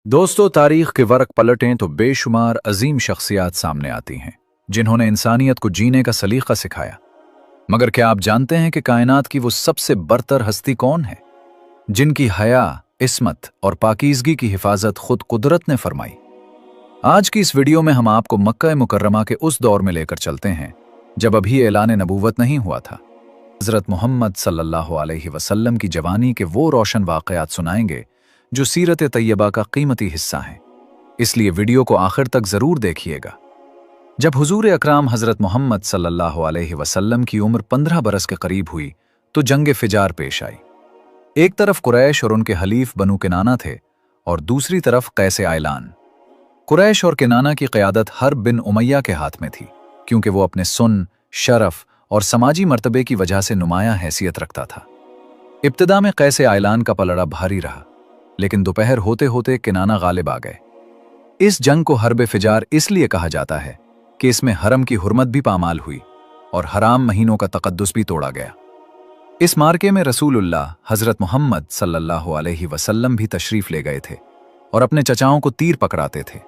दोस्तों, तारीख के वर्क पलटें तो बेशुमार अजीम शख्सियात सामने आती हैं जिन्होंने इंसानियत को जीने का सलीका सिखाया। मगर क्या आप जानते हैं कि कायनात की वो सबसे बरतर हस्ती कौन है जिनकी हया, इस्मत और पाकीज़गी की हिफाजत खुद कुदरत ने फरमाई? आज की इस वीडियो में हम आपको मक्का मुकर्रमा के उस दौर में लेकर चलते हैं जब अभी ऐलान नबूवत नहीं हुआ था। हज़रत मोहम्मद सल्लल्लाहु अलैहि वसल्लम की जवानी के वो रोशन वाक़यात सुनाएंगे जो सीरत तैयबा का कीमती हिस्सा हैं। इसलिए वीडियो को आखिर तक ज़रूर देखिएगा। जब हुजूर अकराम हज़रत मोहम्मद सल्लल्लाहु अलैहि वसल्लम की उम्र 15 बरस के करीब हुई तो जंग फिजार पेश आई। एक तरफ कुरैश और उनके हलीफ बनु किनाना थे और दूसरी तरफ कैस आयलान। कुरैश और किनाना की क़यादत हर्ब बिन उमैया के हाथ में थी क्योंकि वो अपने सुन, शरफ और समाजी मर्तबे की वजह से नुमायां हैसियत रखता था। इब्तिदा में कैस आयलान का पलड़ा भारी रहा, लेकिन दोपहर होते होते किनाना गालिब आ गए। इस जंग को हर्ब फिजार इसलिए कहा जाता है कि इसमें हरम की हुर्मत भी पामाल हुई और हराम महीनों का तकद्दुस भी तोड़ा गया। इस मार्के में रसूलुल्लाह हज़रत मोहम्मद सल्लल्लाहु अलैहि वसल्लम भी तशरीफ ले गए थे और अपने चचाओं को तीर पकड़ाते थे।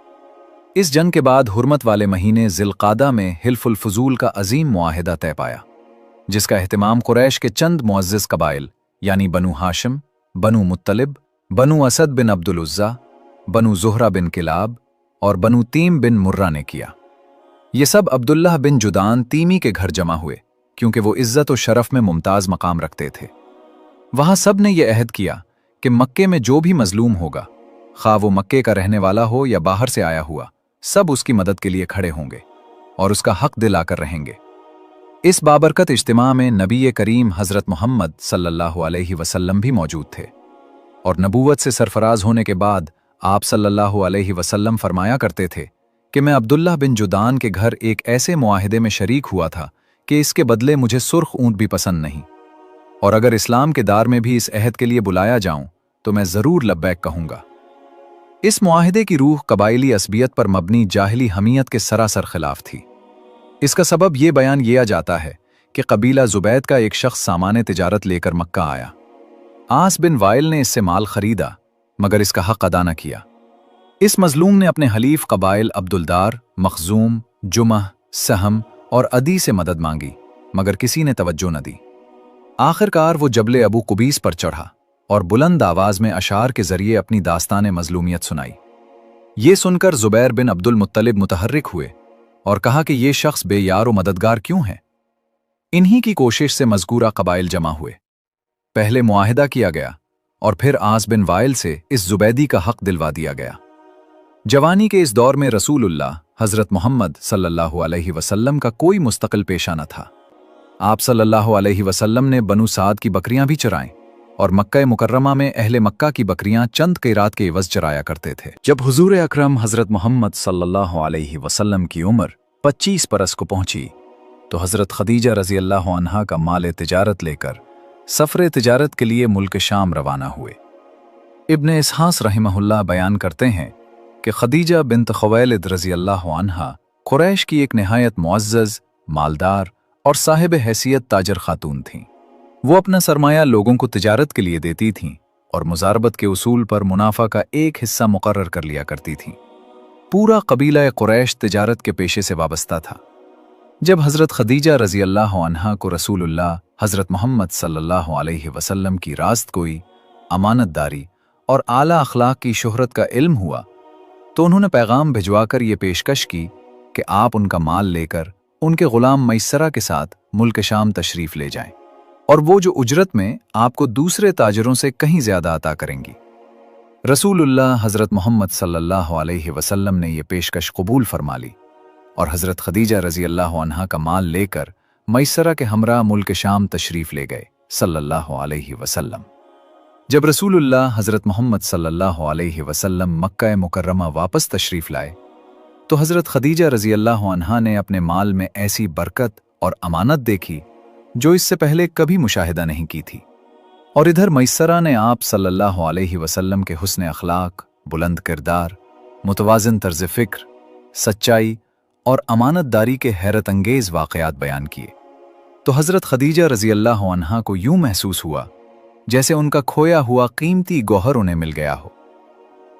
इस जंग के बाद हुर्मत वाले महीने ज़िलक़ादा में हिल्फुल फ़ुज़ूल का अजीम मुआहिदा तय पाया, जिसका एहतिमाम कुरैश के चंद मुअज़्ज़ज़ कबाइल यानी बनु हाशिम, बनु मुत्तलिब, बनु असद बिन अब्दुल उज़्ज़ा, बनु ज़ुहरा बिन किलाब और बनु तीम बिन मुर्रा ने किया। ये सब अब्दुल्लाह बिन जुदान तीमी के घर जमा हुए क्योंकि वो इज़्ज़त और शरफ में मुमताज़ मकाम रखते थे। वहाँ सब ने यह अहद किया कि मक्के में जो भी मजलूम होगा, खा वो मक्के का रहने वाला हो या बाहर से आया हुआ, सब उसकी मदद के लिए खड़े होंगे और उसका हक दिलाकर रहेंगे। इस बाबरकत इज्तिमा में नबी करीम हज़रत मोहम्मद सल्लल्लाहु अलैहि वसल्लम भी मौजूद थे और नबूवत से सरफराज होने के बाद आप सल्लल्लाहु अलैहि वसल्लम फरमाया करते थे कि मैं अब्दुल्लाह बिन जुदान के घर एक ऐसे मुआहिदे में शरीक हुआ था कि इसके बदले मुझे सुर्ख ऊंट भी पसंद नहीं, और अगर इस्लाम के दार में भी इस अहद के लिए बुलाया जाऊं तो मैं ज़रूर लब्बैक कहूंगा। इस मुआहिदे की रूह कबाइली असबियत पर मबनी जाहिली हमीयत के सरासर खिलाफ थी। इसका सबब यह बयान किया जाता है कि कबीला ज़ुबैद का एक शख्स सामान तिजारत लेकर मक्का आया। आस बिन वाइल ने इससे माल खरीदा मगर इसका हक अदा न किया। इस मजलूम ने अपने हलीफ कबाइल अब्दुलदार, मखजूम, जुमह, सहम और अदी से मदद मांगी मगर किसी ने तवज्जो न दी। आखिरकार वो जबले अबू कुबीस पर चढ़ा और बुलंद आवाज में अशार के जरिए अपनी दास्तान मजलूमियत सुनाई। ये सुनकर ज़ुबैर बिन अब्दुल मुत्तलिब मुतहर्रिक हुए और कहा कि ये शख्स बेयार व मददगार क्यों है। इन्हीं की कोशिश से मज़कूरा कबाइल जमा हुए। पहले मुआहिदा किया गया और फिर आस बिन वाइल से इस ज़ुबैदी का हक दिलवा दिया गया। जवानी के इस दौर में रसूलुल्लाह हज़रत मोहम्मद सल्लल्लाहु अलैहि वसल्लम का कोई मुस्तकिल पेशा न था। आप सल्लल्लाहु अलैहि वसल्लम ने बनु साद की बकरियां भी चराईं और मक्का मुकर्रमा में अहले मक्का की बकरियां चंद क़ीरात के एवज़ चराया करते थे। जब हुजूर अकरम हज़रत मोहम्मद सल्लल्लाहु अलैहि वसल्लम की उम्र 25 बरस को पहुंची तो हज़रत खदीजा रज़ी अल्लाह अन्हा का माल तिजारत लेकर सफ़र तिजारत के लिए मुल्क शाम रवाना हुए। इब्ने इसहास रहमहुल्लाह बयान करते हैं कि खदीजा बिन्त खुवैलिद रज़ी अल्लाह अन्हा कुरैश की एक निहायत मुअज़्ज़ज़, मालदार और साहिब हैसियत ताजर खातून थीं। वो अपना सरमाया लोगों को तिजारत के लिए देती थीं और मुजारबत के उसूल पर मुनाफा का एक हिस्सा मुकर्रर कर लिया करती थीं। पूरा कबीला कुरैश तिजारत के पेशे से वाबस्ता था। जब हज़रत खदीजा रज़ी अल्लाह अन्हा को रसूलुल्लाह हज़रत मोहम्मद सल्लल्लाहु अलैहि वसल्लम की रास्तगोई, अमानतदारी और आला अखलाक की शोहरत का इल्म हुआ तो उन्होंने पैगाम भिजवाकर ये पेशकश की कि आप उनका माल लेकर उनके ग़ुलाम मैसरा के साथ मुल्क शाम तशरीफ़ ले जाएं और वो जो उजरत में आपको दूसरे ताजरों से कहीं ज़्यादा अता करेंगी। रसूलुल्लाह हज़रत मोहम्मद सल्लल्लाहु अलैहि वसल्लम ने यह पेशकश कबूल फरमा ली और हज़रत खदीजा रज़ी अल्लाह अन्हा का माल लेकर मैसरा के हमरा मुल्क शाम तशरीफ़ ले गए सल्लल्लाहु अलैहि वसल्लम। जब रसूलुल्लाह हज़रत मोहम्मद सल्लल्लाहु अलैहि वसल्लम मक्का मुकर्रमा वापस तशरीफ़ लाए तो हज़रत खदीजा रज़ी अल्लाह अन्हा ने अपने माल में ऐसी बरकत और अमानत देखी जो इससे पहले कभी मुशाहिदा नहीं की थी। और इधर मैसरा ने आप सल्लल्लाहु अलैहि वसल्लम के हुस्न अखलाक, बुलंद किरदार, मुतवाज़िन तर्ज़ फ़िक्र, सच्चाई और अमानतदारी के हैरत अंगेज़ वाक़यात बयान किए तो हज़रत खदीजा रज़ी अल्लाह अन्हा को यूं महसूस हुआ जैसे उनका खोया हुआ कीमती गौहर उन्हें मिल गया हो।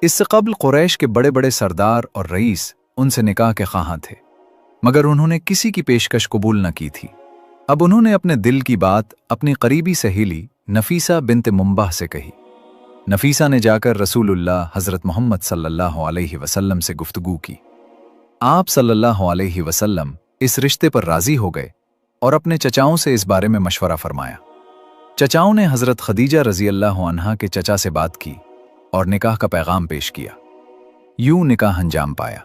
इससे कबल कुरैश के बड़े बड़े सरदार और रईस उनसे निकाह के ख्वाहां थे, मगर उन्होंने किसी की पेशकश कबूल न की थी। अब उन्होंने अपने दिल की बात अपनी करीबी सहेली नफीसा बिन्त मुंबाह से कही। नफीसा ने जाकर रसूलुल्लाह हज़रत मोहम्मद सल्लल्लाहु अलैहि वसल्लम से गुफ्तगू की। आप सल्लल्लाहु अलैहि वसल्लम इस रिश्ते पर राजी हो गए और अपने चचाओं से इस बारे में मशवरा फरमाया। चचाओं ने हज़रत खदीजा रज़ी अल्लाह अन्हा के चचा से बात की और निकाह का पैगाम पेश किया। यूं निकाह अंजाम पाया।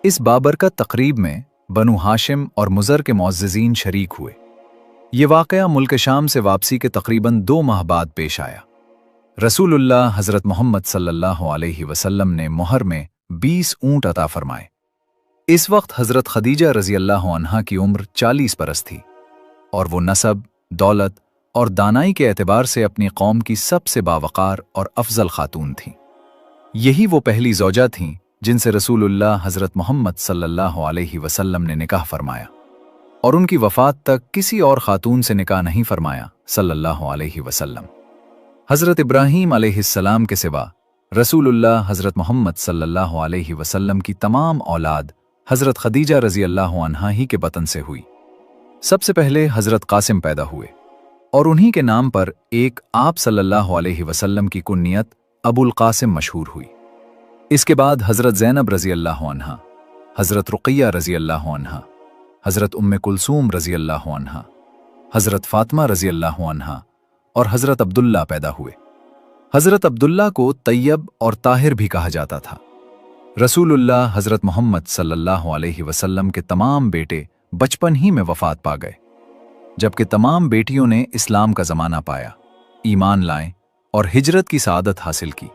इस बाबरकत तकरीब में बनु हाशिम और मुज़र के मुअज़्ज़िज़ीन शरीक हुए। ये वाक़या मुल्क शाम से वापसी के तकरीबन 2 माह बाद पेश आया। रसूलुल्लाह हज़रत मोहम्मद सल्लल्लाहु अलैहि वसल्लम ने मुहर में 20 ऊँट अता फरमाए। इस वक्त हज़रत खदीजा रज़ी अल्लाह अन्हा की उम्र 40 बरस थी और वो नसब, दौलत और दानाई के एतबार से अपनी कौम की सबसे बावकार और अफजल खातून थीं। यही वो पहली ज़ौजा थीं जिनसे रसूलुल्लाह हज़रत मोहम्मद सल्लल्लाहु अलैहि वसल्लम ने निकाह फरमाया और उनकी वफ़ात तक किसी और खातून से निकाह नहीं फरमाया सल्लल्लाहु अलैहि वसल्लम। हज़रत इब्राहीम अलैहिस्सलाम के सिवा रसूलुल्लाह हज़रत मोहम्मद सल्लल्लाहु अलैहि वसल्लम की तमाम औलाद हज़रत खदीजा रज़ी अल्लाह अन्हा ही के बतन से हुई। सबसे पहले हज़रत कासिम पैदा हुए और उन्हीं के नाम पर एक आप सल्लल्लाहु अलैहि वसल्लम की कुन्नियत अबुल कासिम मशहूर हुई। इसके बाद हज़रत ज़ैनब रज़ी अल्लाह अन्हा, हज़रत रुक़ैया रज़ी अल्लाह अन्हा, हज़रत उम्मे कुलसूम रज़ी अल्लाह अन्हा, हज़रत फ़ातिमा रज़ी अल्लाह अन्हा और हज़रत अब्दुल्ला पैदा हुए। हज़रत अब्दुल्ला को तैयब और ताहिर भी कहा जाता था। रसूलुल्लाह हज़रत मोहम्मद सल्लल्लाहु अलैहि वसल्लम के तमाम बेटे बचपन ही में वफ़ात पा गए, जबकि तमाम बेटियों ने इस्लाम का ज़माना पाया, ईमान लाए और हिजरत की सआदत हासिल की।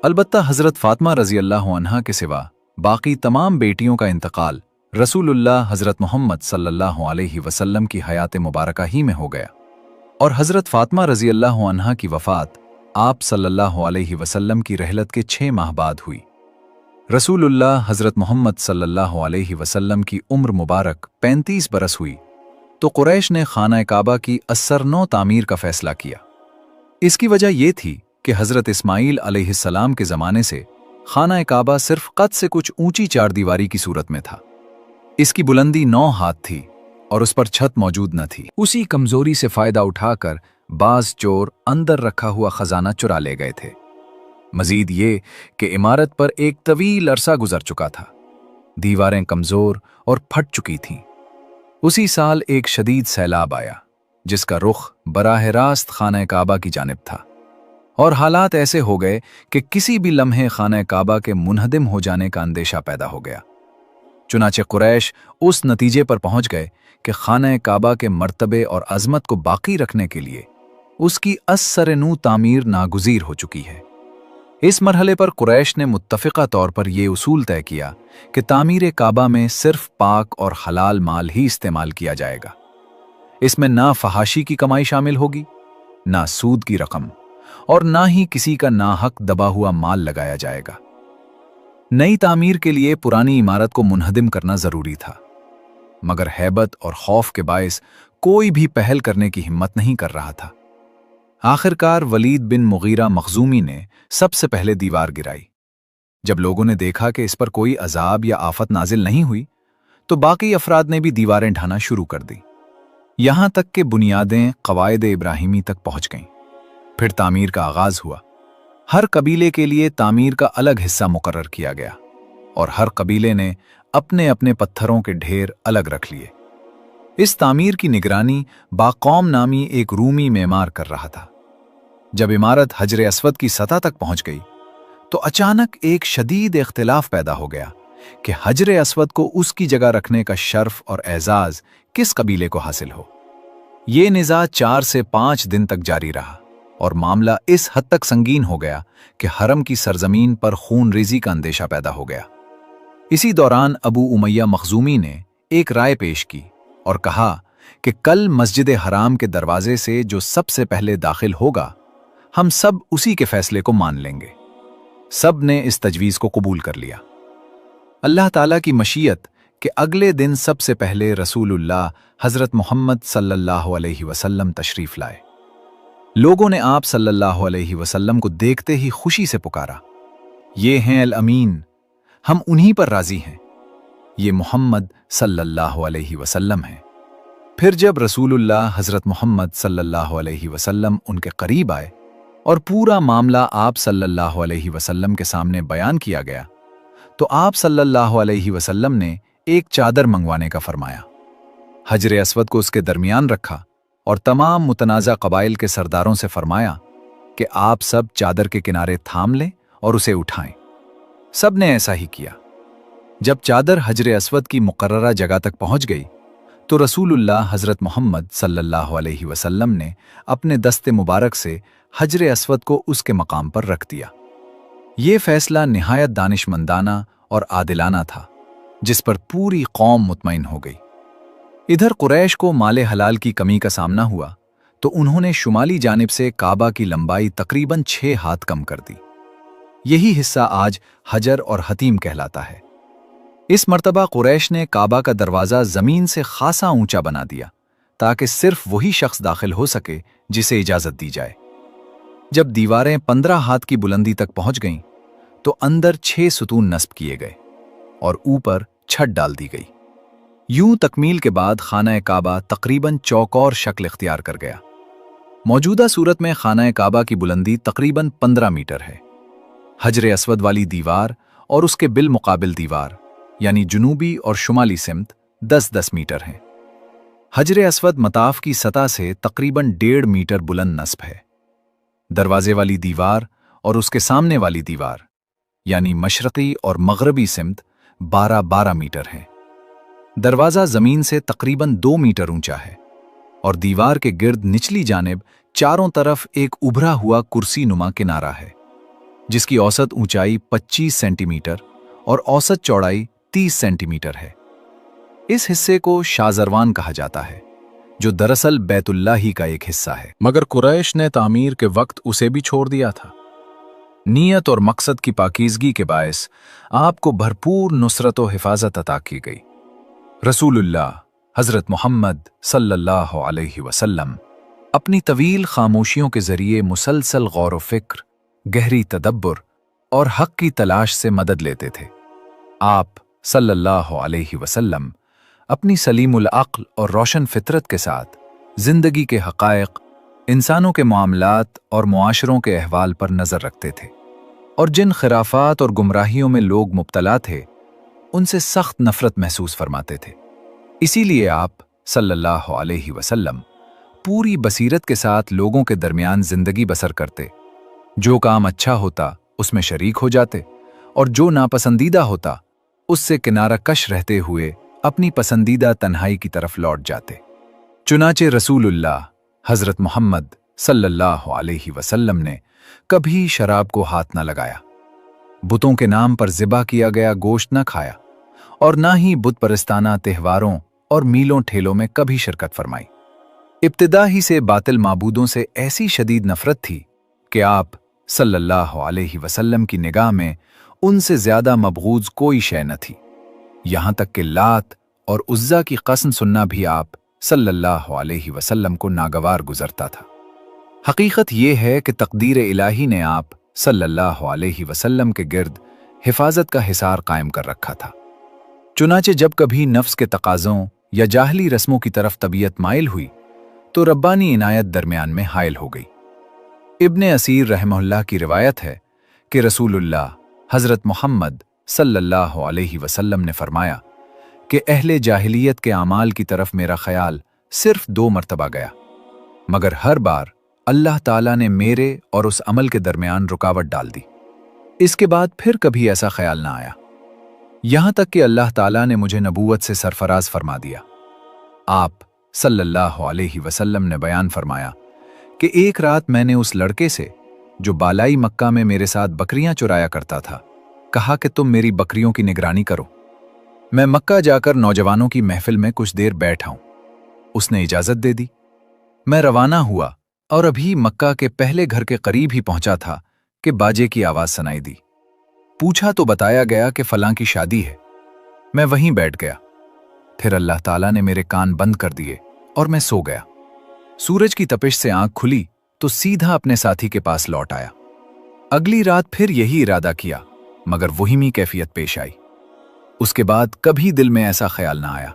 अलबत्ता हज़रत फ़ातिमा रज़ी अल्लाह अन्हा के सिवा बाकी तमाम बेटियों का इंतकाल रसूलुल्लाह हज़रत मोहम्मद सल्लल्लाहु अलैहि वसल्लम की हयात मुबारका ही में हो गया और हज़रत फ़ातिमा रज़ी अल्लाह अन्हा की वफ़ात आप सल्लल्लाहु अलैहि वसल्लम की रहलत के 6 माह बाद हुई। रसूलुल्लाह हज़रत मोहम्मद सल्लल्लाहु अलैहि वसल्लम की उम्र मुबारक 35 बरस हुई तो कुरैश ने खाना काबा की असरनो तामीर का फैसला किया। इसकी वजह यह थी कि हज़रत इस्माईल अलैहिस्सलाम के ज़माने से खाना काबा सिर्फ कद से कुछ ऊंची 4 दीवारी की सूरत में था। इसकी बुलंदी 9 हाथ थी और उस पर छत मौजूद न थी। उसी कमजोरी से फायदा उठाकर बाज चोर अंदर रखा हुआ खजाना चुरा ले गए थे। मजीद ये कि इमारत पर एक तवील अरसा गुजर चुका था, दीवारें कमजोर और फट चुकी थीं। उसी साल एक शदीद सैलाब आया जिसका रुख बराह रास्त खाना काबा की जानिब था और हालात ऐसे हो गए कि किसी भी लम्हे खाना काबा के मुनहदिम हो जाने का अंदेशा पैदा हो गया। चुनाचे कुरैश उस नतीजे पर पहुंच गए कि खाना काबा के मर्तबे और अजमत को बाकी रखने के लिए उसकी असर-ए-नू तामीर नागुज़ीर हो चुकी है। इस मरहले पर कुरैश ने मुत्तफ़िक़ा तौर पर यह उसूल तय किया कि तामीर काबा में सिर्फ पाक और हलाल माल ही इस्तेमाल किया जाएगा। इसमें ना फहाशी की कमाई शामिल होगी, ना सूद की रकम और ना ही किसी का नाहक दबा हुआ माल लगाया जाएगा। नई तामीर के लिए पुरानी इमारत को मुनहदिम करना जरूरी था, मगर हैबत और खौफ के बायस कोई भी पहल करने की हिम्मत नहीं कर रहा था। आखिरकार वलीद बिन मुगीरा मखजूमी ने सबसे पहले दीवार गिराई। जब लोगों ने देखा कि इस पर कोई अजाब या आफत नाजिल नहीं हुई, तो बाकी अफराद ने भी दीवारें ढाना शुरू कर दी, यहां तक कि बुनियादें कवायद इब्राहिमी तक पहुंच गईं। फिर तामीर का आगाज हुआ। हर कबीले के लिए तामीर का अलग हिस्सा मुकर्रर किया गया और हर कबीले ने अपने अपने पत्थरों के ढेर अलग रख लिए। इस तामीर की निगरानी बाकौम नामी एक रूमी मेमार कर रहा था। जब इमारत हजर अस्वद की सतह तक पहुंच गई तो अचानक एक शदीद इख्तिलाफ पैदा हो गया कि हजर अस्वद को उसकी जगह रखने का शर्फ और एजाज किस कबीले को हासिल हो। ये निज़ा 4 से 5 दिन तक जारी रहा और मामला इस हद तक संगीन हो गया कि हरम की सरजमीन पर खून रेजी का अंदेशा पैदा हो गया। इसी दौरान अबू उमैया मखजूमी ने एक राय पेश की और कहा कि कल मस्जिद हराम के दरवाजे से जो सबसे पहले दाखिल होगा, हम सब उसी के फैसले को मान लेंगे। सब ने इस तजवीज को कबूल कर लिया। अल्लाह ताला की मशीयत कि अगले दिन सबसे पहले रसूलुल्लाह हज़रत मोहम्मद सल्लल्लाहु अलैहि वसल्लम तशरीफ लाए। लोगों ने आप सल्लल्लाहु अलैहि वसल्लम को देखते ही खुशी से पुकारा ये हैं अल अमीन, हम उन्हीं पर राजी हैं, ये मोहम्मद सल्लल्लाहु अलैहि वसल्लम हैं। फिर जब रसूलुल्लाह हज़रत मोहम्मद सल्लल्लाहु अलैहि वसल्लम उनके करीब आए और पूरा मामला आप सल्लल्लाहु अलैहि वसल्लम के सामने बयान किया गया, तो आप सल्लल्लाहु अलैहि वसल्लम ने एक चादर मंगवाने का फरमाया। हजर अस्वद को उसके दरमियान रखा और तमाम मुतनाज़ा कबाइल के सरदारों से फरमाया कि आप सब चादर के किनारे थाम लें और उसे उठाएं। सब ने ऐसा ही किया। जब चादर हजर अस्वद की मुकर्ररा जगह तक पहुंच गई तो रसूलुल्लाह हज़रत मोहम्मद सल्लल्लाहु अलैहि वसल्लम ने अपने दस्ते मुबारक से हजर अस्वद को उसके मकाम पर रख दिया। ये फैसला निहायत दानिशमंदाना और आदिलाना था, जिस पर पूरी कौम मुतमईन हो गई। इधर कुरैश को माले हलाल की कमी का सामना हुआ तो उन्होंने शुमाली जानिब से काबा की लंबाई तकरीबन 6 हाथ कम कर दी। यही हिस्सा आज हजर और हतीम कहलाता है। इस मर्तबा कुरैश ने काबा का दरवाज़ा ज़मीन से खासा ऊंचा बना दिया ताकि सिर्फ वही शख्स दाखिल हो सके जिसे इजाज़त दी जाए। जब दीवारें 15 हाथ की बुलंदी तक पहुंच गईं तो अंदर 6 सुतून नस्ब किए गए और ऊपर छत डाल दी गई। यूं तकमील के बाद खाना काबा तकरीबन चौकोर शक्ल इख्तियार कर गया। मौजूदा सूरत में खाना काबा की बुलंदी तकरीबन 15 मीटर है। हजर अस्वद वाली दीवार और उसके बिल मुकाबिल दीवार यानी जुनूबी और शुमाली सिमत 10-10 मीटर हैं। हजर अस्वद मताफ की सतह से तकरीबन 1.5 मीटर बुलंद नस्ब है। दरवाजे वाली दीवार और उसके सामने वाली दीवार यानी मशरक़ी और मग़रबी सिमत 12-12 मीटर है। दरवाज़ा ज़मीन से तकरीबन 2 मीटर ऊंचा है और दीवार के गिर्द निचली जानिब चारों तरफ एक उभरा हुआ कुर्सी नुमा किनारा है, जिसकी औसत ऊंचाई 25 सेंटीमीटर और औसत चौड़ाई 30 सेंटीमीटर है। इस हिस्से को शाज़रवान कहा जाता है, जो दरअसल बैतुल्लाह ही का एक हिस्सा है, मगर कुरैश ने तामीर के वक्त उसे भी छोड़ दिया था। नीयत और मकसद की पाकीज़गी के बायस आपको भरपूर नुसरत व हिफाजत अता की गई। रसूलुल्लाह हज़रत मोहम्मद सल्लल्लाहु अलैहि वसल्लम अपनी तवील खामोशियों के ज़रिए मुसलसल गौर व फिक्र, गहरी तदब्बर और हक़ की तलाश से मदद लेते थे। आप सल्लल्लाहु अलैहि वसल्लम अपनी सलीमुल अक्ल और रोशन फितरत के साथ ज़िंदगी के हक़ाइक़, इंसानों के मामलात और मुआशरों के अहवाल पर नज़र रखते थे और जिन खिराफात और गुमराहियों में लोग मुब्तला थे उनसे सख्त नफ़रत महसूस फरमाते थे। इसीलिए आप सल्लल्लाहु अलैहि वसल्लम पूरी बसीरत के साथ लोगों के दरमियान ज़िंदगी बसर करते। जो काम अच्छा होता उसमें शरीक हो जाते और जो नापसंदीदा होता उससे किनारा कश रहते हुए अपनी पसंदीदा तन्हाई की तरफ लौट जाते। चुनाचे रसूलुल्लाह हज़रत मोहम्मद सल्लल्लाहु अलैहि वसल्लम ने कभी शराब को हाथ न लगाया, बुतों के नाम पर ज़िबा किया गया गोश्त न खाया और ना ही बुत परस्ताना त्यौहारों और मीलों ठेलों में कभी शिरकत फरमाई। इब्तिदा ही से बातिल माबूदों से ऐसी शदीद नफरत थी कि आप सल्लल्लाहु अलैहि वसल्लम की निगाह में उनसे ज़्यादा मबगूज़ कोई शय न थी। यहाँ तक कि लात और उज़्ज़ा की कसम सुनना भी आप सल्लल्लाहु अलैहि वसल्लम को नागवार गुजरता था। हकीकत यह है कि तकदीर इलाही ने आप सल्लल्लाहु अलैहि वसल्लम के गिर्द हिफाजत का हिसार कायम कर रखा था। चुनाचे जब कभी नफ्स के तकाज़ों या जाहली रस्मों की तरफ तबीयत माइल हुई तो रब्बानी इनायत दरमियान में हायल हो गई। इब्ने असीर रहमहुल्लाह की रिवायत है कि रसूलुल्लाह हज़रत मोहम्मद सल्लल्लाहु अलैहि वसल्लम ने फरमाया कि अहले जाहिलियत के आमाल की तरफ मेरा ख्याल सिर्फ 2 मरतबा गया, मगर हर बार अल्लाह ताला ने मेरे और उस अमल के दरमियान रुकावट डाल दी। इसके बाद फिर कभी ऐसा ख्याल ना आया, यहां तक कि अल्लाह ताला ने मुझे नबूवत से सरफराज फरमा दिया। आप सल्लल्लाहु अलैहि वसल्लम ने बयान फरमाया कि एक रात मैंने उस लड़के से जो बालाई मक्का में मेरे साथ बकरियां चुराया करता था कहा कि तुम मेरी बकरियों की निगरानी करो। मैं मक्का जाकर नौजवानों की महफिल में कुछ देर बैठा हूं। उसने इजाजत दे दी। मैं रवाना हुआ और अभी मक्का के पहले घर के करीब ही पहुंचा था कि बाजे की आवाज सुनाई दी। पूछा तो बताया गया कि फलां की शादी है। मैं वहीं बैठ गया। फिर अल्लाह ताला ने मेरे कान बंद कर दिए और मैं सो गया। सूरज की तपिश से आंख खुली तो सीधा अपने साथी के पास लौट आया। अगली रात फिर यही इरादा किया मगर वहीमी कैफियत पेश आई। उसके बाद कभी दिल में ऐसा ख्याल ना आया।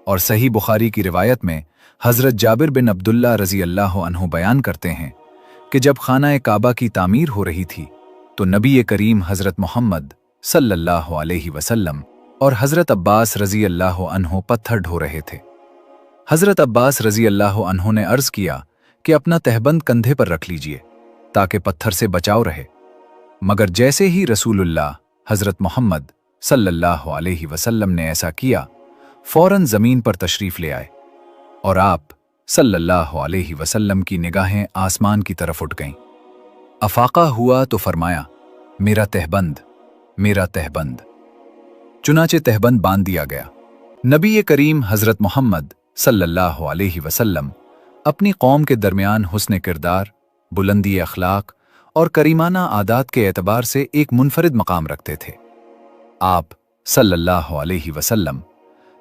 और सही बुखारी की रिवायत में हज़रत जाबिर बिन अब्दुल्ला रज़ी अल्लाह अन्हु बयान करते हैं कि जब खाना काबा की तामीर हो रही थी तो नबी करीम हज़रत मोहम्मद सल्लल्लाहु अलैहि वसल्लम और हज़रत अब्बास रज़ी अल्लाह अन्हु पत्थर ढो रहे थे। हज़रत अब्बास रज़ी अल्लाह अन्हु ने अर्ज़ किया कि अपना तहबंद कंधे पर रख लीजिए ताकि पत्थर से बचाव रहे। मगर जैसे ही रसूलुल्लाह हज़रत मोहम्मद सल्लल्लाहु अलैहि वसल्लम ने ऐसा किया, फौरन ज़मीन पर तशरीफ़ ले आए और आप सल्लल्लाहु अलैहि वसल्लम की निगाहें आसमान की तरफ उठ गईं। अफाका हुआ तो फरमाया, मेरा तहबंद, मेरा तहबंद। चुनाचे तहबंद बांध दिया गया। नबी करीम हज़रत मोहम्मद सल्लल्लाहु अलैहि वसल्लम अपनी कौम के दरमियान हुस्न किरदार, बुलंदी अखलाक और करीमाना आदात के एतबार से एक मुनफरिद मकाम रखते थे। आप सल्लल्लाहु अलैहि वसल्लम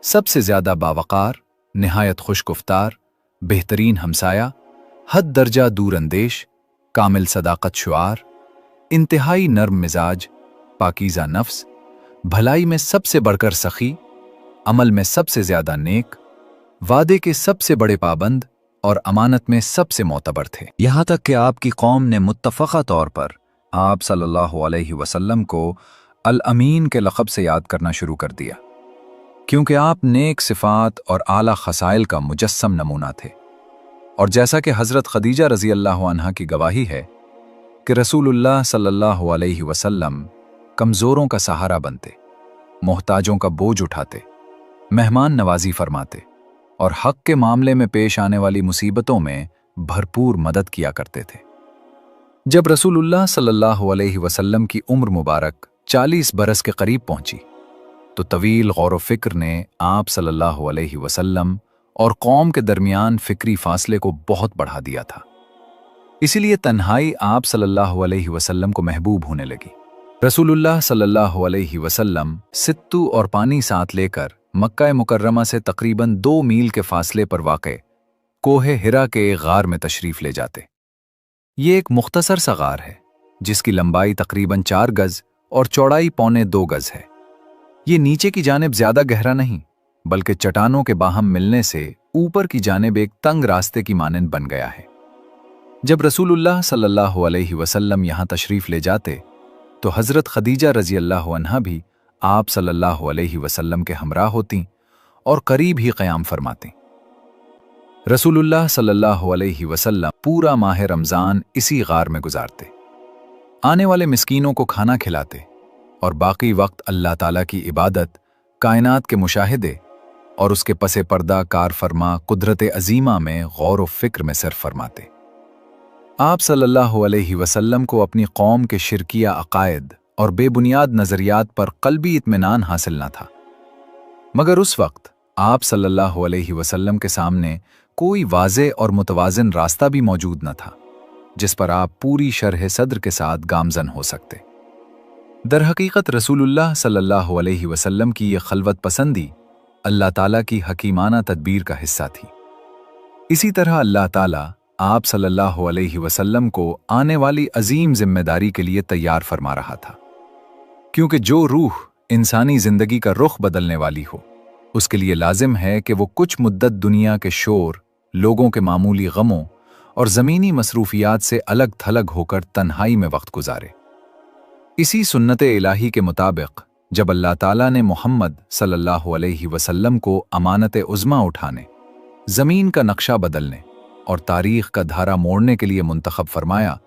सबसे ज़्यादा बावकार, निहायत खुशगुफ्तार, बेहतरीन हमसाया, हद दर्जा दूर अंदेश, कामिल सदाकत शुआर, इंतहाई नर्म मिजाज, पाकीज़ा नफ्स, भलाई में सबसे बढ़कर सखी, अमल में सबसे ज़्यादा नेक, वादे के सबसे बड़े पाबंद और अमानत में सबसे मोतबर थे। यहाँ तक कि आपकी कौम ने मुत्तफ़क़ा तौर पर आप सल्लल्लाहु अलैहि वसल्लम को अल अमीन के लक़ब से याद करना शुरू कर दिया, क्योंकि आप नेक सिफ़ात और आला खसाइल का मुजस्सम नमूना थे। और जैसा कि हज़रत खदीजा रज़ी अल्लाह अन्हा की गवाही है कि रसूलुल्लाह सल्लल्लाहु अलैहि वसल्लम कमज़ोरों का सहारा बनते, मोहताजों का बोझ उठाते, मेहमान नवाजी फरमाते और हक़ के मामले में पेश आने वाली मुसीबतों में भरपूर मदद किया करते थे। जब रसूलुल्लाह सल्लल्लाहु अलैहि वसल्लम की उम्र मुबारक 40 बरस के करीब पहुंची तो तवील गौर व फिक्र ने आप सल्लल्लाहु अलैहि वसल्लम और कौम के दरमियान फिक्री फासले को बहुत बढ़ा दिया था। इसीलिए तन्हाई आप सल्लल्लाहु अलैहि वसल्लम को महबूब होने लगी। रसूलुल्लाह सल्लल्लाहु अलैहि वसल्लम सित्तू और पानी साथ लेकर मक्का मुकर्रमा से तकरीबन 2 मील के फासले पर वाक़े कोहे हिरा के एक गार में तशरीफ़ ले जाते। ये एक मुख्तसर सा गार है जिसकी लंबाई तकरीबन 4 गज और चौड़ाई पौने 2 गज है। ये नीचे की जानिब ज्यादा गहरा नहीं, बल्कि चट्टानों के बाहम मिलने से ऊपर की जानिब एक तंग रास्ते की मानंद बन गया है। जब रसूलुल्लाह सल्लल्लाहु अलैहि वसल्लम यहाँ तशरीफ़ ले जाते तो हज़रत खदीजा रज़ी अल्लाह अन्हा भी आप सल्लल्लाहु अलैहि वसल्लम के हमराह होती और करीब ही क़याम फरमाती। रसूलुल्लाह सल्लल्लाहु अलैहि वसल्लम पूरा माह रमज़ान इसी गार में गुजारते, आने वाले मिस्कीनों को खाना खिलाते और बाकी वक्त अल्लाह ताला की इबादत, कायनात के मुशाहिदे और उसके पसे पर्दा कार फरमा कुदरत अजीमा में गौर व फिक्र में सिर्फ फरमाते। आप सल्लल्लाहु अलैहि वसल्लम को अपनी कौम के शिरकिया अकायद और बेबुनियाद नज़रियात पर क़ल्बी इत्मीनान हासिल न था, मगर उस वक्त आप सल्लल्लाहु अलैहि वसल्लम के सामने कोई वाज़े और मुतवाज़िन रास्ता भी मौजूद न था जिस पर आप पूरी शरह सद्र के साथ गामज़न हो सकते। दरहकीकत रसूलुल्लाह सल्लल्लाहु अलैहि वसल्लम की ये खलवत पसंदी अल्लाह ताला की हकीमाना तदबीर का हिस्सा थी। इसी तरह अल्लाह ताला आप सल्लल्लाहु अलैहि वसल्लम को आने वाली अजीम जिम्मेदारी के लिए तैयार फरमा रहा था, क्योंकि जो रूह इंसानी जिंदगी का रुख बदलने वाली हो उसके लिए लाजिम है कि वो कुछ मुद्दत दुनिया के शोर, लोगों के मामूली गमों और ज़मीनी मसरूफियात से अलग थलग होकर तन्हाई में वक्त गुजारे। इसी सुन्नत इलाही के मुताबिक जब अल्लाह ताला ने मोहम्मद सल्लल्लाहु अलैहि वसल्लम को अमानत उज़्मा उठाने, ज़मीन का नक्शा बदलने और तारीख़ का धारा मोड़ने के लिए मुंतखब फरमाया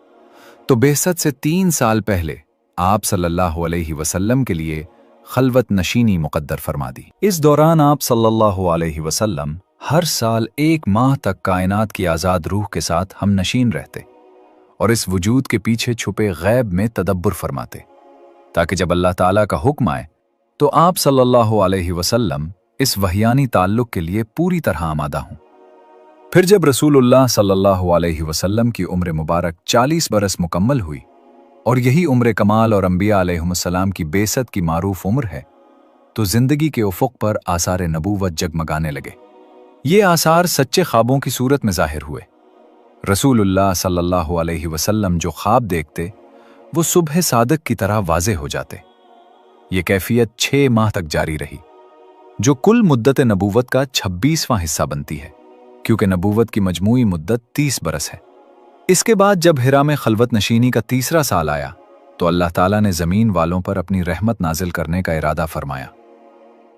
तो बेसत से 3 साल पहले आप सल्लल्लाहु अलैहि वसल्लम के लिए खलवत नशीनी मुक़द्दर फरमा दी। इस दौरान आप सल्लल्लाहु अलैहि वसल्लम हर साल 1 माह तक कायनात की आज़ाद रूह के साथ हम नशीन रहते और इस वजूद के पीछे छुपे गैब में तदब्बुर फरमाते, ताकि जब अल्लाह ताला का हुक्म आए तो आप सल्लल्लाहु अलैहि वसल्लम इस वहियानी ताल्लुक़ के लिए पूरी तरह आमादा हों। फिर जब रसूलुल्लाह सल्लल्लाहु अलैहि वसल्लम की उम्र मुबारक 40 बरस मुकम्मल हुई और यही उम्र कमाल और अंबिया अलैहिमुस्सलाम की बेसत की मारूफ उम्र है, तो जिंदगी के उफ़ुक़ पर आसार नबूवत जगमगाने लगे। ये आसार सच्चे ख्वाबों की सूरत में ज़ाहिर हुए। रसूलुल्लाह सल्लल्लाहु अलैहि वसल्लम जो ख्वाब देखते वो सुबह सादक की तरह वाज़े हो जाते। ये कैफियत 6 माह तक जारी रही, जो कुल मुद्दत नबूवत का 26वां हिस्सा बनती है, क्योंकि नबूवत की मजमूई मुद्दत 30 बरस है। इसके बाद जब हिरा में खलवत नशीनी का तीसरा साल आया तो अल्लाह ताला ने ज़मीन वालों पर अपनी रहमत नाजिल करने का इरादा फरमाया।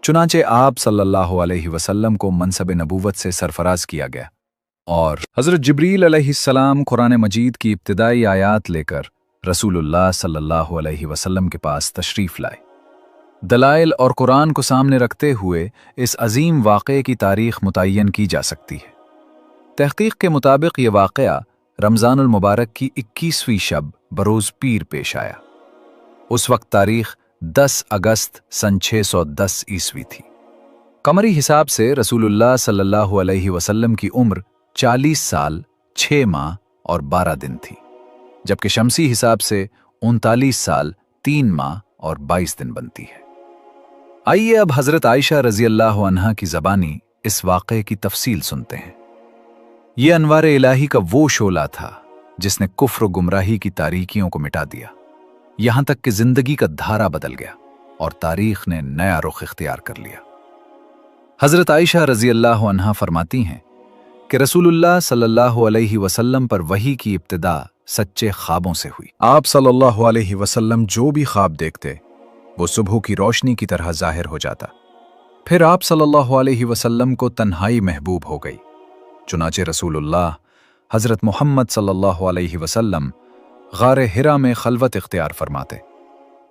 चुनांचे आप सल्लल्लाहु अलैहि वसल्लम को मनसब नबूवत से सरफराज किया गया और हज़रत जिब्रील अलैहिस्सलाम कुरान मजीद की इब्तिदाई आयात लेकर रसूलुल्लाह सल्लल्लाहु अलैहि वसल्लम के पास तशरीफ़ लाए। दलाइल और कुरान को सामने रखते हुए इस अजीम वाक़े की तारीख़ मुतय्यन की जा सकती है। तहक़ीक़ के मुताबिक ये वाक़या रमज़ानुल मुबारक की 21वीं शब बरोज़ पीर पेश आया। उस वक्त तारीख़ 10 अगस्त सन 610 ईस्वी थी। कमरी हिसाब से रसूलुल्लाह सल्लल्लाहु अलैहि वसल्लम की उम्र 40 साल 6 माह और 12 दिन थी, जबकि शमसी हिसाब से 39 साल 3 माह और 22 दिन बनती है। आइए अब हज़रत आयशा रज़ी अल्लाह अन्हा की ज़बानी इस वाक़े की तफसील सुनते हैं। ये अनवार इलाही का वो शोला था जिसने कुफ्र गुमराही की तारीकियों को मिटा दिया, यहां तक कि जिंदगी का धारा बदल गया और तारीख ने नया रुख इख्तियार कर लिया। हजरत आयशा रजी अल्लाह अन्हा फरमाती हैं कि रसूलुल्लाह सल्लल्लाहु अलैहि वसल्लम पर वही की इब्तिदा सच्चे ख्वाबों से हुई। आप सल्लल्लाहु अलैहि वसल्लम जो भी ख्वाब देखते वो सुबह की रोशनी की तरह जाहिर हो जाता। फिर आप सल्लल्लाहु अलैहि वसल्लम को तन्हाई महबूब हो गई। चुनाचे रसूलुल्लाह हज़रत मोहम्मद सल्लल्लाहु अलैहि वसल्लम गारे हिरा में खलवत इख्तियार फरमाते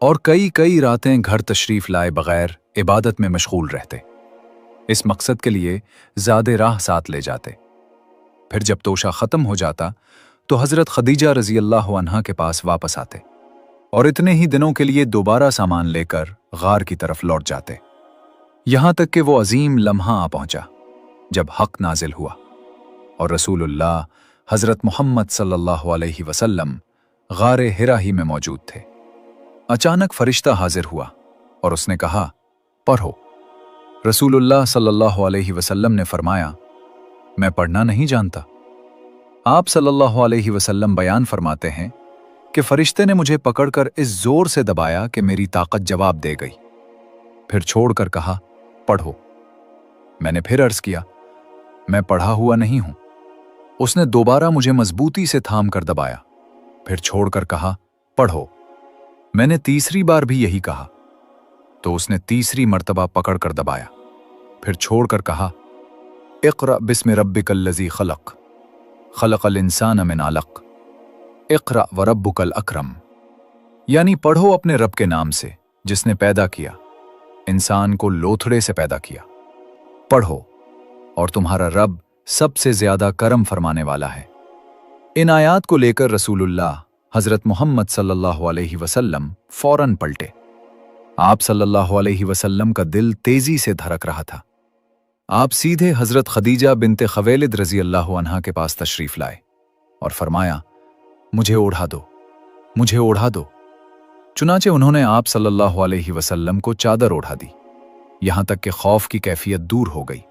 और कई कई रातें घर तशरीफ़ लाए बग़ैर इबादत में मशगूल रहते। इस मकसद के लिए ज़ादे राह साथ ले जाते। फिर जब तोशा ख़त्म हो जाता तो हज़रत खदीजा रज़ी अल्लाह अन्हा के पास वापस आते और इतने ही दिनों के लिए दोबारा सामान लेकर गार की तरफ लौट जाते, यहाँ तक कि वो अजीम लम्हा आ पहुँचा जब हक़ नाजिल हुआ और रसूलुल्लाह हज़रत मोहम्मद सल्लल्लाहु अलैहि वसल्लम गारे हिरा ही में मौजूद थे। अचानक फरिश्ता हाजिर हुआ और उसने कहा, पढ़ो। रसूलुल्लाह सल्लल्लाहु अलैहि वसल्लम ने फरमाया, मैं पढ़ना नहीं जानता। आप सल्लल्लाहु अलैहि वसल्लम बयान फरमाते हैं कि फरिश्ते ने मुझे पकड़कर इस जोर से दबाया कि मेरी ताकत जवाब दे गई। फिर छोड़कर कहा, पढ़ो। मैंने फिर अर्ज किया, मैं पढ़ा हुआ नहीं हूं। उसने दोबारा मुझे मजबूती से थाम कर दबाया, फिर छोड़कर कहा, पढ़ो। मैंने तीसरी बार भी यही कहा तो उसने तीसरी मर्तबा पकड़कर दबाया, फिर छोड़कर कहा, इक़रा बिस्मि रब्बिकल्लज़ी खलक़, खलक़ल इंसान मिन अलक़, इक़रा व रब्बुकल अकरम। यानी पढ़ो अपने रब के नाम से जिसने पैदा किया, इंसान को लोथड़े से पैदा किया। पढ़ो और तुम्हारा रब सबसे ज्यादा करम फरमाने वाला है। इन आयात को लेकर रसूलुल्लाह हज़रत मोहम्मद सल्लल्लाहु अलैहि वसल्लम फौरन पलटे। आप सल्लल्लाहु अलैहि वसल्लम का दिल तेजी से धड़क रहा था। आप सीधे हज़रत खदीजा बिनते खवेलिद रज़ी अल्लाह अन्हा के पास तशरीफ़ लाए और फरमाया, मुझे ओढ़ा दो, मुझे ओढ़ा दो। चुनाचे उन्होंने आप सल्लल्लाहु अलैहि वसल्लम को चादर ओढ़ा दी, यहाँ तक कि खौफ की कैफियत दूर हो गई।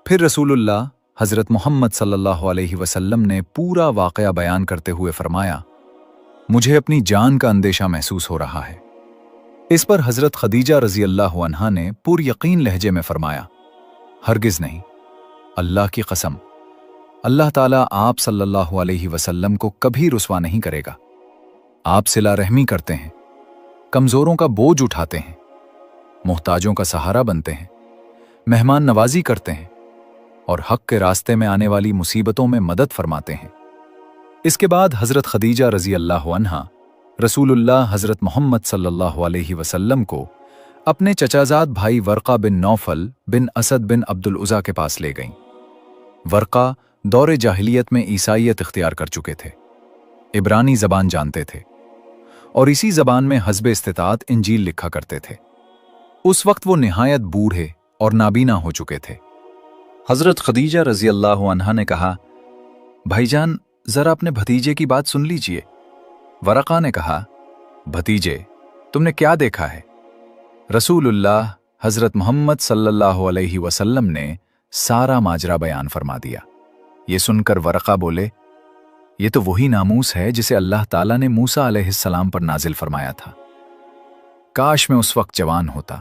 फिर रसूलुल्लाह हज़रत मोहम्मद सल्लल्लाहु अलैहि वसल्लम ने पूरा वाक़या बयान करते हुए फरमाया, मुझे अपनी जान का अंदेशा महसूस हो रहा है। इस पर हज़रत खदीजा रज़ी अल्लाह अन्हा ने पुर यकीन लहजे में फरमाया, हरगिज़ नहीं, अल्लाह की कसम, अल्लाह ताला आप सल्लल्लाहु अलैहि वसल्लम को कभी रुस्वा नहीं करेगा। आप सिला रहमी करते हैं, कमज़ोरों का बोझ उठाते हैं, मोहताजों का सहारा बनते हैं, मेहमान नवाजी करते हैं और हक़ के रास्ते में आने वाली मुसीबतों में मदद फरमाते हैं। इसके बाद हज़रत खदीजा रज़ी अल्लाह अन्हा रसूलुल्लाह हज़रत मोहम्मद सल्लल्लाहु अलैहि वसल्लम को अपने चचाजाद भाई वर्क़ा बिन नौफल बिन असद बिन अब्दुल उज़ा के पास ले गईं। वर्क़ा दौरे जाहिलियत में ईसाईयत इख्तियार कर चुके थे, इब्रानी ज़बान जानते थे और इसी ज़बान में हस्बे इस्तिताअत इंजील लिखा करते थे। उस वक्त वो निहायत बूढ़े और नाबीना हो चुके थे। हज़रत खदीजा रज़ी अल्लाह अन्हा ने कहा, भाईजान ज़रा अपने भतीजे की बात सुन लीजिए। वर्क़ा ने कहा, भतीजे तुमने क्या देखा है? रसूलुल्लाह हज़रत मोहम्मद सल्लल्लाहु अलैहि वसल्लम ने सारा माजरा बयान फरमा दिया। ये सुनकर वर्क़ा बोले, ये तो वही नामूस है जिसे अल्लाह ताला ने मूसा अलैहिस्सलाम पर नाजिल फरमाया था। काश मैं उस वक्त जवान होता,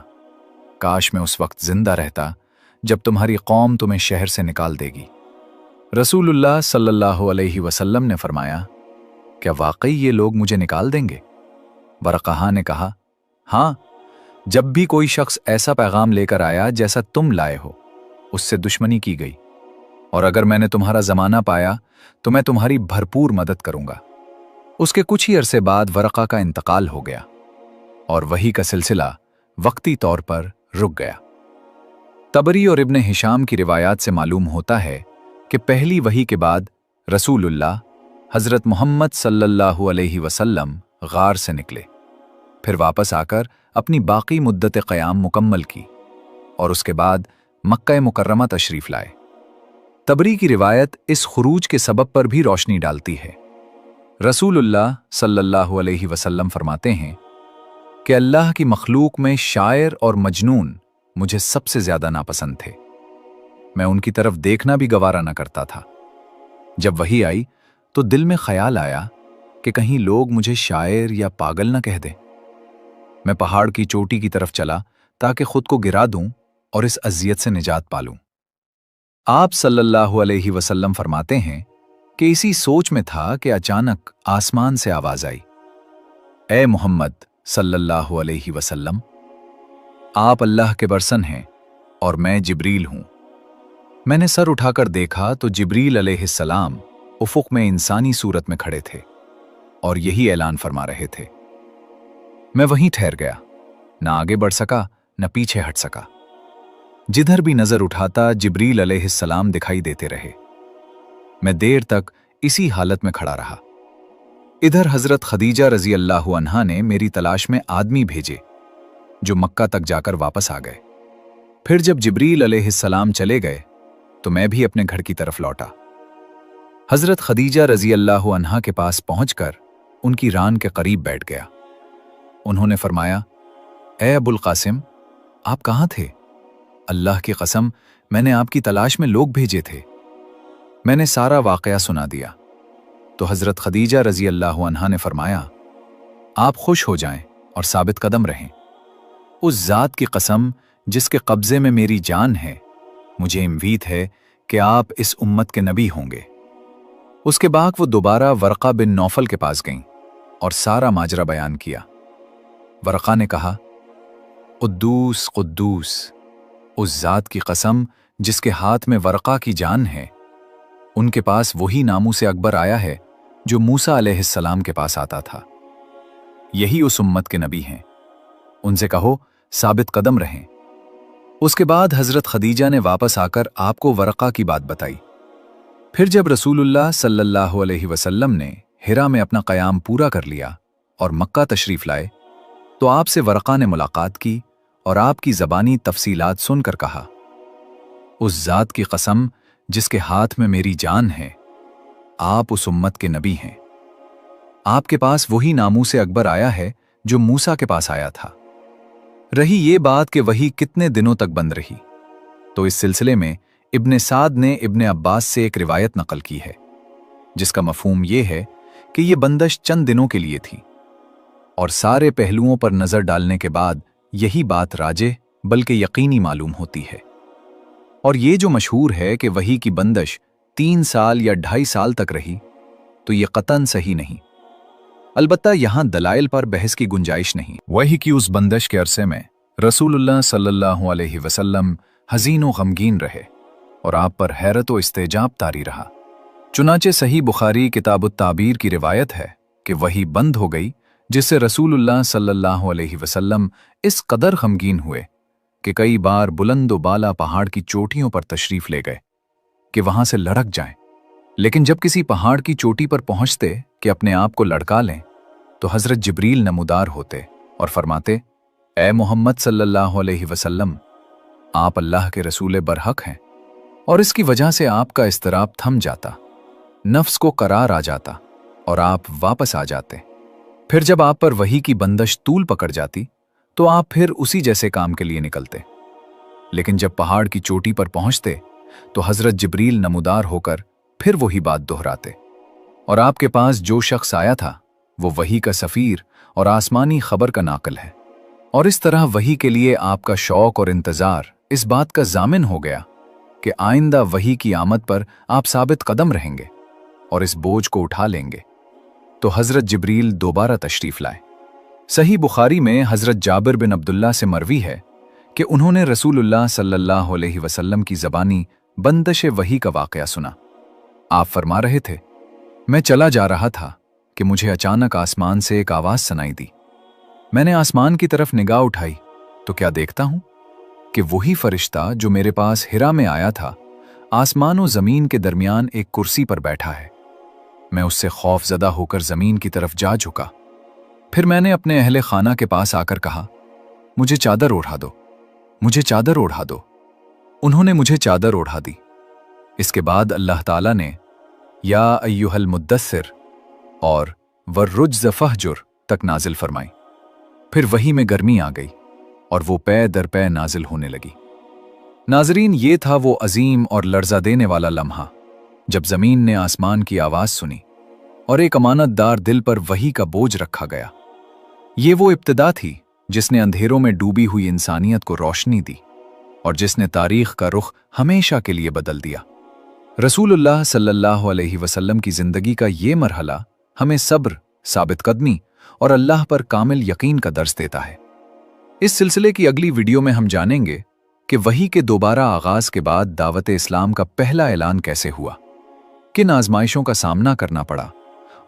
काश मैं उस वक्त जिंदा रहता जब तुम्हारी कौम तुम्हें शहर से निकाल देगी। रसूलुल्लाह सल्लल्लाहु अलैहि वसल्लम ने फरमाया, क्या वाकई ये लोग मुझे निकाल देंगे? वरक़ा ने कहा, हाँ, जब भी कोई शख्स ऐसा पैगाम लेकर आया जैसा तुम लाए हो, उससे दुश्मनी की गई, और अगर मैंने तुम्हारा जमाना पाया तो मैं तुम्हारी भरपूर मदद करूंगा। उसके कुछ ही अरसे बाद वरक़ा का इंतकाल हो गया और वही का सिलसिला वक्ती तौर पर रुक गया। तबरी और इब्ने हिशाम की रिवायात से मालूम होता है कि पहली वही के बाद रसूलुल्लाह हज़रत मोहम्मद सल्लल्लाहु अलैहि वसल्लम गार से निकले, फिर वापस आकर अपनी बाकी मुद्दत क़याम मुकम्मल की और उसके बाद मक्का मुकर्रमा तशरीफ़ लाए। तबरी की रिवायत इस खुरूज के सबब पर भी रोशनी डालती है। रसूलुल्लाह सल्लल्लाहु अलैहि वसल्लम फरमाते हैं कि अल्लाह की मखलूक में शायर और मजनून मुझे सबसे ज्यादा नापसंद थे। मैं उनकी तरफ देखना भी गवारा न करता था। जब वही आई तो दिल में ख्याल आया कि कहीं लोग मुझे शायर या पागल न कह दें। मैं पहाड़ की चोटी की तरफ चला ताकि खुद को गिरा दूं और इस अजियत से निजात पालूं। आप सल्लल्लाहु अलैहि वसल्लम फरमाते हैं कि इसी सोच में था कि अचानक आसमान से आवाज आई, ए मोहम्मद सल्लल्लाहु अलैहि वसल्लम, आप अल्लाह के बरसन हैं और मैं जिब्रील हूं। मैंने सर उठाकर देखा तो जिब्रील अलैहिस्सलाम उफुक में इंसानी सूरत में खड़े थे और यही ऐलान फरमा रहे थे। मैं वहीं ठहर गया, न आगे बढ़ सका न पीछे हट सका। जिधर भी नजर उठाता जिब्रील अलैहिस्सलाम दिखाई देते रहे। मैं देर तक इसी हालत में खड़ा रहा। इधर हजरत खदीजा रजी अल्लाह अन्हा ने मेरी तलाश में आदमी भेजे जो मक्का तक जाकर वापस आ गए। फिर जब जिब्रील अलैहिस्सलाम चले गए तो मैं भी अपने घर की तरफ लौटा। हजरत खदीजा रजी अल्लाह अन्हा के पास पहुंचकर उनकी रान के करीब बैठ गया। उन्होंने फरमाया, ए अबुल कासिम, आप कहाँ थे? अल्लाह की कसम, मैंने आपकी तलाश में लोग भेजे थे। मैंने सारा वाकया सुना दिया तो हजरत खदीजा रजी अल्लाह अन्हा ने फरमाया, आप खुश हो जाएं और साबित कदम रहें। उस जात की कसम जिसके कब्जे में मेरी जान है, मुझे उम्मीद है कि आप इस उम्मत के नबी होंगे। उसके बाद वो दोबारा वरक़ा बिन नौफल के पास गईं और सारा माजरा बयान किया। वरक़ा ने कहा, कुद्दूस कुद्दूस, उस जात की कसम जिसके हाथ में वरक़ा की जान है, उनके पास वही नामूस अकबर आया है जो मूसा अलैहिस्सलाम के पास आता था। यही उस उम्मत के नबी हैं। उनसे कहो साबित कदम रहें। उसके बाद हजरत खदीजा ने वापस आकर आपको वरक़ा की बात बताई। फिर जब रसूलुल्लाह सल्लल्लाहु अलैहि वसल्लम ने हिरा में अपना क़याम पूरा कर लिया और मक्का तशरीफ़ लाए तो आपसे वरक़ा ने मुलाकात की और आपकी ज़बानी तफसीलात सुनकर कहा, उस ज़ात की कसम जिसके हाथ में मेरी जान है, आप उस उम्मत के नबी हैं। आपके पास वही नामूस अकबर आया है जो मूसा के पास आया था। रही ये बात कि वही कितने दिनों तक बंद रही, तो इस सिलसिले में इब्ने साद ने इब्ने अब्बास से एक रिवायत नकल की है जिसका मफहूम ये है कि ये बंदश चंद दिनों के लिए थी और सारे पहलुओं पर नजर डालने के बाद यही बात राजे बल्कि यकीनी मालूम होती है। और ये जो मशहूर है कि वही की बंदश 3 साल या 2.5 साल तक रही, तो ये कतन सही नहीं। अलबत्ता यहां दलाइल पर बहस की गुंजाइश नहीं। वही की उस बंदश के अरसे में रसूलुल्लाह सल्लल्लाहु अलैहि वसल्लम हज़ीन व गमगीन रहे और आप पर हैरत व इस्तेजाब तारी रहा। चुनाचे सही बुखारी किताबुत ताबीर की रिवायत है कि वही बंद हो गई, जिससे रसूलुल्लाह सल्लल्लाहु अलैहि वसल्लम इस कदर गमगीन हुए कि कई बार बुलंद बाला पहाड़ की चोटियों पर तशरीफ ले गए कि वहां से लड़क जाएं। लेकिन जब किसी पहाड़ की चोटी पर पहुंचते कि अपने आप को लड़का लें तो हजरत जिब्रील नमूदार होते और फरमाते, ए मोहम्मद सल्लल्लाहु अलैहि वसल्लम, आप अल्लाह के रसूल बरहक हैं। और इसकी वजह से आपका इस्तराब थम जाता, नफ्स को करार आ जाता और आप वापस आ जाते। फिर जब आप पर वही की बंदश तूल पकड़ जाती तो आप फिर उसी जैसे काम के लिए निकलते। लेकिन जब पहाड़ की चोटी पर पहुंचते तो हजरत जिब्रील नमूदार होकर फिर वही बात दोहराते और आपके पास जो शख्स आया था वो वही का सफ़ीर और आसमानी खबर का नाकल है। और इस तरह वही के लिए आपका शौक और इंतज़ार इस बात का ज़ामिन हो गया कि आइंदा वही की आमद पर आप साबित कदम रहेंगे और इस बोझ को उठा लेंगे। तो हज़रत जिब्रील दोबारा तशरीफ़ लाए। सही बुखारी में हज़रत जाबिर बिन अब्दुल्ला से मरवी है कि उन्होंने रसूलुल्लाह सल्लल्लाहु अलैहि वसल्लम की ज़बानी बंदश वही का वाक़या सुना। आप फरमा रहे थे, मैं चला जा रहा था कि मुझे अचानक आसमान से एक आवाज़ सुनाई दी। मैंने आसमान की तरफ निगाह उठाई तो क्या देखता हूं कि वही फरिश्ता जो मेरे पास हिरा में आया था आसमान और ज़मीन के दरमियान एक कुर्सी पर बैठा है। मैं उससे खौफज़दा होकर ज़मीन की तरफ जा झुका। फिर मैंने अपने अहले खाना के पास आकर कहा, मुझे चादर ओढ़ा दो, मुझे चादर ओढ़ा दो। उन्होंने मुझे चादर ओढ़ा दी। इसके बाद अल्लाह ताला ने या अय्युहल मुद्दस्सिर और वर्रुज्ज़ फहजुर तक नाजिल फरमाई। फिर वही में गर्मी आ गई और वो पै दर पै नाजिल होने लगी। नाजरीन, ये था वो अजीम और लर्जा देने वाला लम्हा जब ज़मीन ने आसमान की आवाज़ सुनी और एक अमानतदार दिल पर वही का बोझ रखा गया। ये वो इब्तिदा थी जिसने अंधेरों में डूबी हुई इंसानियत को रोशनी दी और जिसने तारीख का रुख हमेशा के लिए बदल दिया। रसूलुल्लाह सल्लल्लाहु अलैहि वसल्लम की ज़िंदगी का ये मरहला हमें सब्र, साबित कदमी और अल्लाह पर कामिल यकीन का दर्स देता है। इस सिलसिले की अगली वीडियो में हम जानेंगे कि वही के दोबारा आगाज़ के बाद दावत इस्लाम का पहला ऐलान कैसे हुआ, किन आजमाइशों का सामना करना पड़ा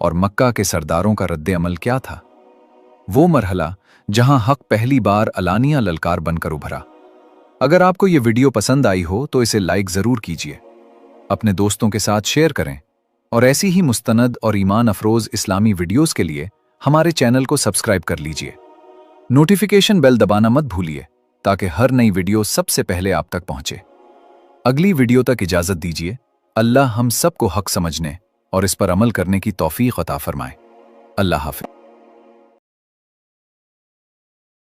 और मक्का के सरदारों का रद्द अमल क्या था। वो मरहला जहां हक पहली बार अलानिया ललकार बनकर उभरा। अगर आपको ये वीडियो पसंद आई हो तो इसे लाइक ज़रूर कीजिए, अपने दोस्तों के साथ शेयर करें और ऐसी ही मुस्तनद और ईमान अफरोज़ इस्लामी वीडियोज़ के लिए हमारे चैनल को सब्सक्राइब कर लीजिए। नोटिफिकेशन बेल दबाना मत भूलिए ताकि हर नई वीडियो सबसे पहले आप तक पहुंचे। अगली वीडियो तक इजाज़त दीजिए। अल्लाह हम सबको हक समझने और इस पर अमल करने की तौफीक अता फरमाए। अल्लाह हाफ़िज़।